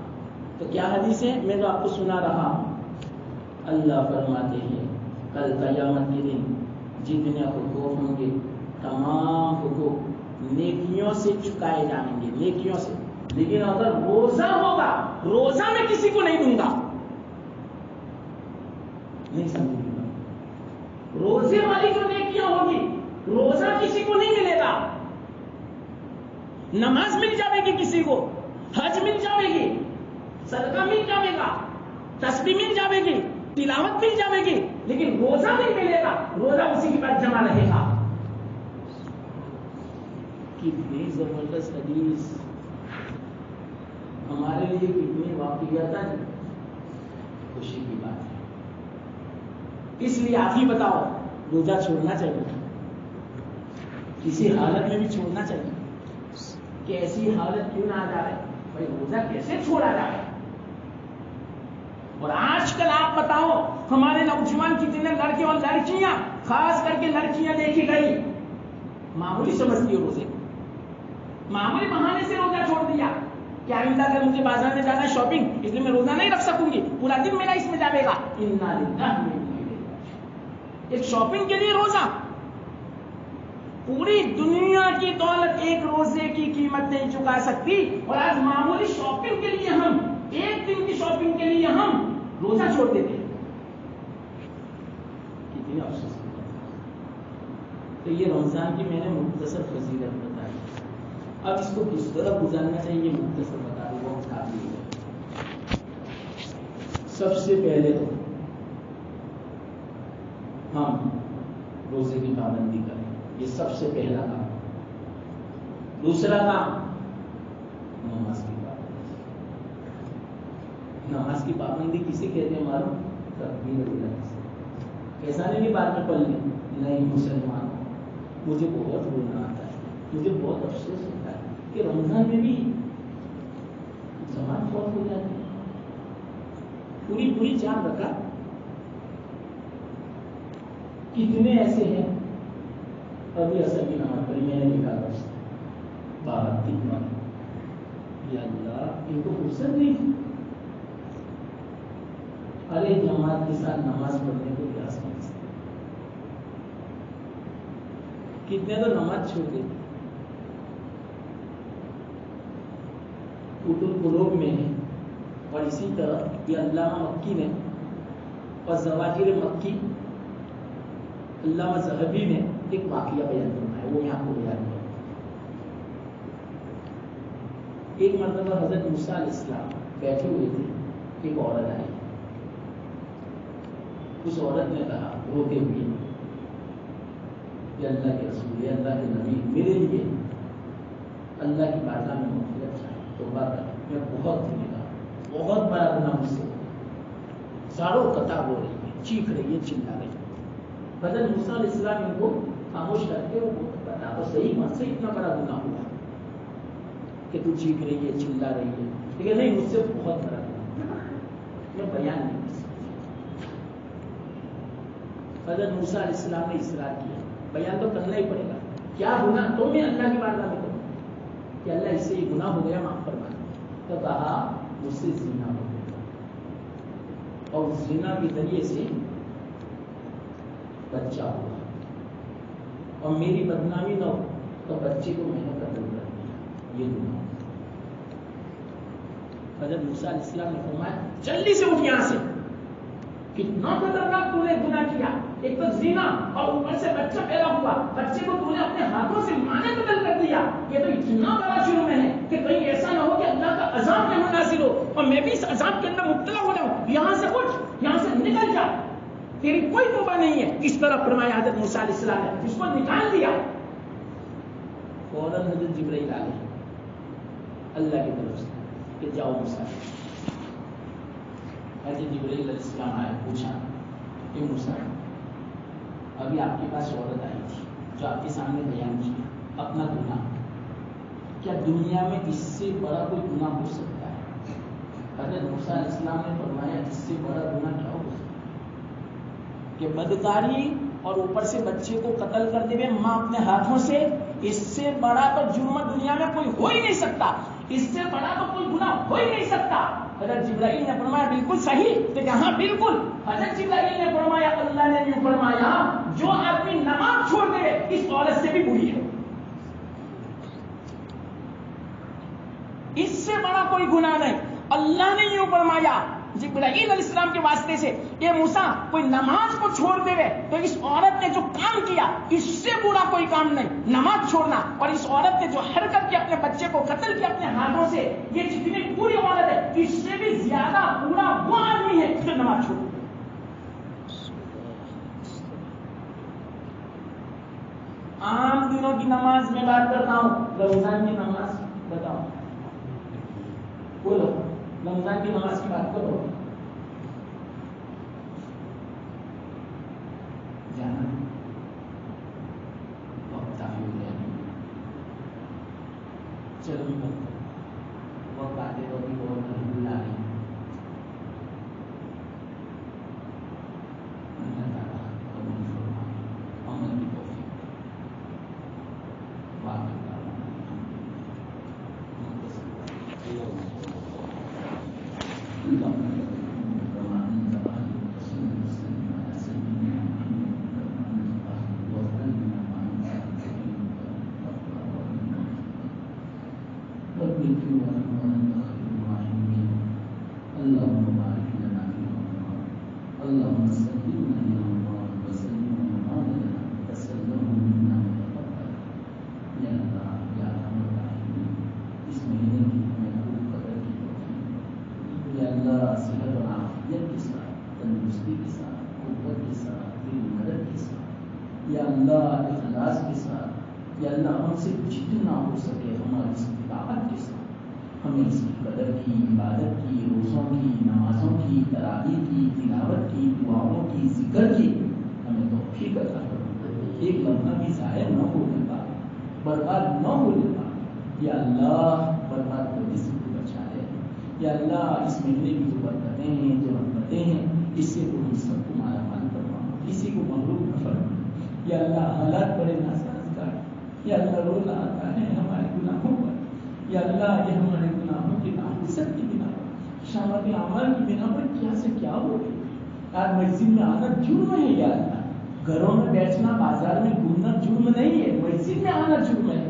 تو کیا حدیث ہے؟ میں تو آپ کو سنا رہا ہوں۔ اللہ فرماتے ہیں کل قیامت کے دن جتنے حقوق ہوں گے تمام حقوق نیکیوں سے چکائے جائیں گے، نیکیوں سے۔ لیکن اگر روزہ ہوگا، روزہ میں کسی کو نہیں دوں گا، نہیں سمجھوں گا۔ روزے والی جو نیکیاں ہوگی، روزہ کسی کو نہیں ملے گا، نماز مل جائے گی کسی کو، حج مل جائے گی، صدقہ مل جائے گا، تسبیح مل جائے گی، تلاوت مل جائے گی، لیکن روزہ نہیں ملے گا، روزہ اسی کے بعد جمع رہے گا۔ کتنی زبردست حدیث، ہمارے لیے کتنی واقعیت ہے، خوشی کی بات ہے۔ اس لیے آپ ہی بتاؤ، روزہ چھوڑنا چاہیے، کسی حالت میں بھی چھوڑنا چاہیے، کہ ایسی حالت کیوں نہ آ جائے بھائی روزہ کیسے چھوڑا جائے۔ اور آج کل آپ بتاؤ ہمارے نوجوان کتنے لڑکے اور لڑکیاں، خاص کر کے لڑکیاں دیکھی گئی، معمولی سمجھتی ہے روزے کو، معمولی بہانے سے روزہ چھوڑ دیا، کیا آئندہ اگر مجھے بازار میں جانا ہے شاپنگ، اس لیے میں روزہ نہیں رکھ سکوں گی، پورا دن میرا اس میں جائے گا۔ ایک شاپنگ کے لیے روزہ، پوری دنیا کی دولت ایک روزے کی قیمت نہیں چکا سکتی، اور آج معمولی شاپنگ کے لیے ہم، ایک دن کی شاپنگ کے لیے ہم روزہ چھوڑ دیتے ہیں۔ کتنی افسوس کی بات ہے۔ تو یہ رمضان کی میں نے مختصر فضیلت بتائی، اب اس کو کس طرح گزارنا چاہیے مختصر بتا دوں، وقت کافی ہے۔ سب سے پہلے تو ہم روزے کی پابندی کریں، یہ سب سے پہلا کام۔ دوسرا کام نماز کی پابندی۔ نماز کی پابندی کسی کہتے ہیں معلوم؟ تکبیر اللہ سے، ایسا نہیں کہ بعد میں پڑھ لیں، نہیں مسلمان مجھے بہت رونا آتا ہے، مجھے بہت افسوس ہوتا ہے کہ رمضان میں بھی جماعت فوت ہو جاتی ہے، پوری 4 رکعت۔ کتنے ایسے ہیں ابھی اثر کی نماز پڑھی میں نے نکالا 12 بار، یا اللہ ان کو فرصت نہیں تھی، ارے جماعت کے ساتھ نماز پڑھنے کو کیا سمجھتے، کتنے تو نماز چھوڑ دیتے۔ قلوب میں ہے، اور اسی طرح یہ علامہ مکی نے اور زواجر مکی، علامہ ذہبی نے ایک واقعہ بیان کرنا ہے، وہ یہاں کو بیان کیا۔ ایک مرتبہ حضرت موسیٰ علیہ السلام بیٹھے ہوئے تھے، ایک عورت آئی، اس عورت نے کہا روتے ہوئے کہ اللہ کے رسول، اللہ کے نبی، میرے لیے اللہ کی بارگاہ میں مغفرت چاہیے، توبہ کر، میں بہت بہت بڑا گناہ مجھ سے ہو گیا، ساروں قطع ہو رہی ہے، چیخ رہی ہے، چلا رہی ہے۔ حضرت موسیٰ علیہ السلام ان کو خاموش کر کے وہ بتا تو صحیح، مجھ سے اتنا بڑا گناہ ہوا کہ تو چیخ رہی ہے، چلا رہی ہے، لیکن نہیں، مجھ سے بہت بڑا گناہ، میں بیان نہیں کر سکتی۔ حضرت موسیٰ علیہ السلام نے اصرار کیا، بیان تو کرنا ہی پڑے گا، کیا گناہ تو میں اللہ کی بارگاہ میں کروں کہ اللہ اس سے یہ گناہ ہو گیا، معاف فرما۔ تو کہا مجھ سے زنا ہو گیا، اور زنا کے ذریعے سے بچہ ہوا اور میری بدنامی نہ ہو تو بچے کو میں نے قتل کر دیا، یہ گناہ۔ حضرت موسیٰ علیہ السلام نے فرمایا جلدی سے اٹھ یہاں سے، کتنا خطرناک تو نے گناہ کیا، ایک تو زنا اور اوپر سے بچہ پیدا ہوا، بچے کو تو نے اپنے ہاتھوں سے مانے قتل کر دیا، یہ تو اتنا بڑا جرم ہے کہ کہیں ایسا نہ ہو کہ اللہ کا عذاب میں نازل ہو اور میں بھی اس عذاب کے اندر مبتلا ہو جاؤں، یہاں سے اٹھ، یہاں سے نکل جا، تیری کوئی توبہ نہیں ہے، اس طرح فرمایا حضرت موسیٰ علیہ السلام نے، اس کو نکال دیا۔ فوراً حضرت جبرائیل علیہ اللہ کی طرف سے کہ جاؤ موسیٰ، حضرت جبرائیل علیہ السلام آئے، پوچھا کہ موسیٰ ابھی آپ کے پاس عورت آئی تھی جو آپ کے سامنے بیان کیا اپنا گناہ، کیا دنیا میں اس سے بڑا کوئی گناہ ہو سکتا ہے؟ حضرت موسیٰ علیہ السلام نے فرمایا اس سے بڑا گناہ کیا ہو سکتا ہے کہ بدکاری اور اوپر سے بچے کو قتل کر دے ماں اپنے ہاتھوں سے، اس سے بڑا تو جرم دنیا میں کوئی ہو ہی نہیں سکتا، اس سے بڑا تو کوئی گناہ ہو ہی نہیں سکتا۔ حضرت جبرائیل نے فرمایا بالکل صحیح، کہ ہاں بالکل۔ حضرت جبرائیل نے فرمایا اللہ نے بھی فرمایا جو آدمی نماز چھوڑ دے اس عورت سے بھی بری ہے، اس سے بڑا کوئی گناہ نہیں۔ اللہ نے یوں فرمایا جبرائیل علیہ السلام کے واسطے سے کہ موسیٰ کوئی نماز کو چھوڑ دے تو اس عورت نے جو کام کیا اس سے برا کوئی کام نہیں، نماز چھوڑنا، اور اس عورت نے جو حرکت کی اپنے بچے کو قتل کیا اپنے ہاتھوں سے، یہ جتنی بری عورت ہے اس سے بھی زیادہ برا وہ آدمی ہے جو نماز چھوڑ۔ عام دنوں کی نماز میں بات کرتا ہوں، رمضان کی نماز بتاؤ، بولو رمضان کی نماز کی بات کرو، جانا وقت کافی ہو گیا، چلو وقت آتے تو بھی بہت الحمد للہ عمل کی توفیق واقعی ہم سے جتنا ہو سکے ہماری استطاعت کے ساتھ ہمیں اس کی قدر کی، عبادت کی، روزوں کی، نمازوں کی، تراویح کی، تلاوت کی، دعاؤں کی، ذکر کی ہمیں توفیق عطا کرو، ایک لمحہ بھی ضائع نہ ہو لگا، برباد نہ ہو لگا۔ یا اللہ برباد ہونے سے تو بچا لے، یا اللہ اس مہینے کی جو برکتیں ہیں، جو رحمتیں ہیں، اس سے تو ہم سب کو مالا مال کروا، کسی کو محروم نہ فرما۔ یا اللہ حالات بڑے ناسازگار، یا اللہ رونا آتا ہے ہمارے گناہوں پر، یا اللہ یہ ہمارے گناہوں کی ناقصت کی بنا پر، شامت اعمال کی بنا پر کیا سے کیا ہو گئی۔ آج مسجد میں آنا جرم ہے، یا اللہ گھروں میں بیٹھنا، بازار میں گھومنا جرم نہیں ہے، مسجد میں آنا جرم ہے،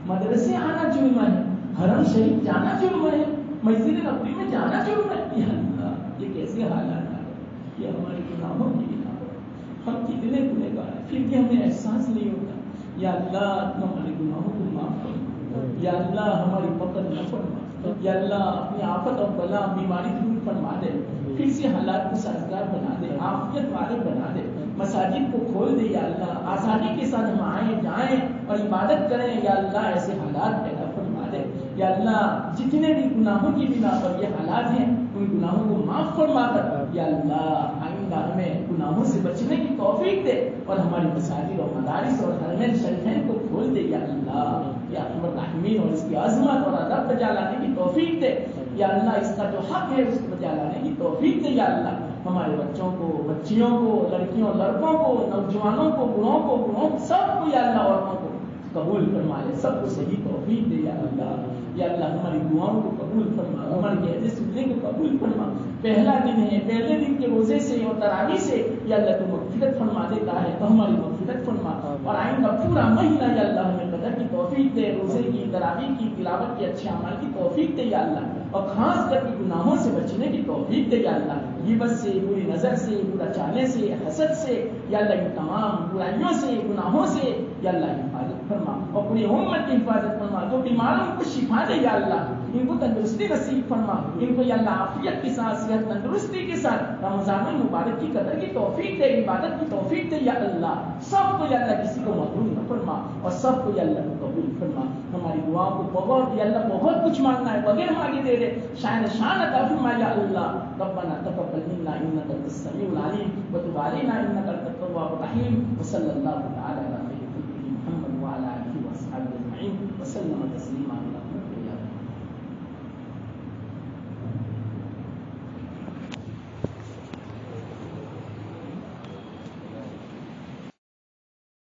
مدرسے آنا جرم ہے، حرم شریف جانا جرم ہے، مسجد نبوی میں جانا جرم ہے۔ یا اللہ یہ کیسے حالات آ گئے، یہ ہمارے گناہوں کی بنا پر، ہم کتنے گنہگار ہیں پھر بھی ہمیں احساس نہیں ہوتا۔ یا اللہ ہمارے گناہوں کو معاف کر، یا اللہ ہماری پکڑ نہ فرما، یا اللہ اپنی آفت اور بلا بیماری دور فرما دے، پھر سے حالات کو سازگار بنا دے، عافیت والے بنا دے، مساجد کو کھول دے، یا اللہ آسانی کے ساتھ ہم آئیں جائیں اور عبادت کریں، یا اللہ ایسے حالات پیدا فرما دے۔ یا اللہ جتنے بھی گناہوں کی بنا پر یہ حالات ہیں ان گناہوں کو معاف فرما کر، یا اللہ آئندہ ہمیں گناہوں سے بچنے کی توفیق دے اور ہماری مساجد اور مدارس اور حرمین شریفین کو کھول دے، یا اللہ یا ارحم الراحمین، اور اس کی عظمت اور ادب بجا لانے کی توفیق دے، یا اللہ اس کا جو حق ہے اس کو بجا لانے کی توفیق دے۔ یا اللہ ہمارے بچوں کو، بچیوں کو، لڑکیوں لڑکوں کو، نوجوانوں کو، بوڑھوں کو سب کو، یا اللہ عورتوں کو قبول فرما لے، سب کو صحیح توفیق دے۔ یا اللہ ہماری دعاؤں کو قبول فرما، ہماری کہتے سننے کو قبول فرما. پہلا دن ہے، پہلے دن کے روزے سے اور تراویح سے یا اللہ تو مغفرت فرما دیتا ہے تو ہماری مغفرت فرما. اور آئندہ پورا مہینہ یا اللہ ہمیں قدر کی توفیق دے، روزے کی، تراویح کی، تلاوت کے اچھے اعمال کی توفیق دے یا اللہ. اور خاص کر کے گناہوں سے بچنے کی توفیق دے یا اللہ. غیبت سے، بری نظر سے، برا چاہنے سے، حسد سے یا اللہ، ان تمام برائیوں سے، گناہوں سے یا اللہ حفاظت فرما. اور پوری امت کی حفاظت فرما. جو بیماروں کو شفا دے یا اللہ، ان کو تندرستی نصیب فرما. ان کو یا اللہ عافیت کے ساتھ، صحت تندرستی کے ساتھ رمضان المبارک کی قدر کی توفیق دے، عبادت کی توفیق دے یا اللہ. سب کو یا اللہ کسی کو محروم نہ فرما اور سب کو یا اللہ قبول فرما. ہماری دعا کو بہت یا اللہ بہت کچھ مانگنا ہے، بغیر مانگے دے رہے. شان عطا فرما یا اللہ. ربنا تقبل منا انك انت السميع العليم وتب علينا انك انت التواب الرحيم. وصلى الله تعالى على خير خلقه محمد وعلى اله واصحابه اجمعين وسلم تسليما.